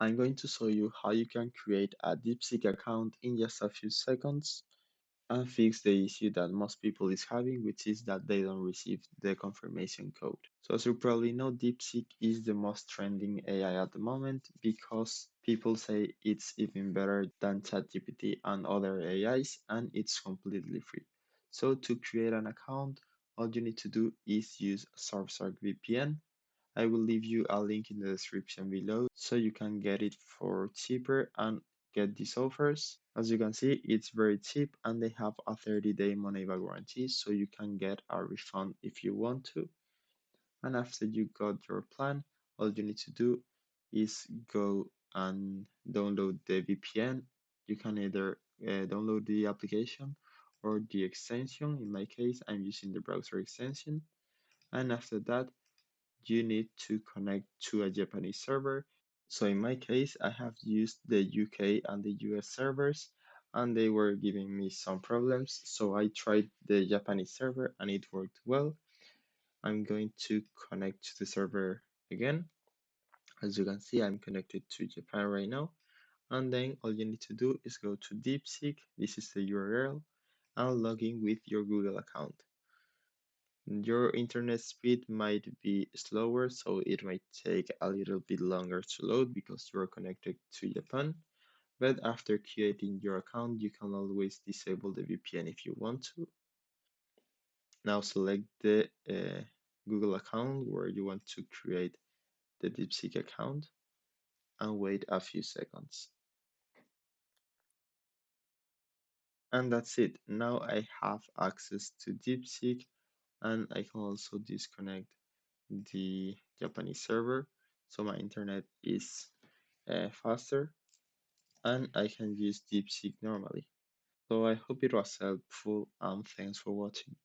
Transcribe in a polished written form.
I'm going to show you how you can create a DeepSeek account in just a few seconds and fix the issue that most people is having, which is that they don't receive the confirmation code. So as you probably know, DeepSeek is the most trending AI at the moment because people say it's even better than ChatGPT and other AIs, and it's completely free. So to create an account, all you need to do is use Surfshark VPN. I will leave you a link in the description below so you can get it for cheaper and get these offers. As you can see, it's very cheap and they have a 30-day money back guarantee, so you can get a refund if you want to. And after you got your plan, all you need to do is go and download the VPN. You can either download the application or the extension. In my case, I'm using the browser extension. And after that, you need to connect to a Japanese server. So in my case, I have used the UK and the US servers, and they were giving me some problems. So I tried the Japanese server and it worked well. I'm going to connect to the server again. As you can see, I'm connected to Japan right now. And then all you need to do is go to DeepSeek. This is the URL, and log in with your Google account. Your internet speed might be slower, so it might take a little bit longer to load because you are connected to Japan. But after creating your account, you can always disable the VPN if you want to. Now select the Google account where you want to create the DeepSeek account and wait a few seconds. And that's it. Now I have access to DeepSeek and I can also disconnect the Japanese server so my internet is faster and I can use DeepSeek normally. So I hope it was helpful and thanks for watching.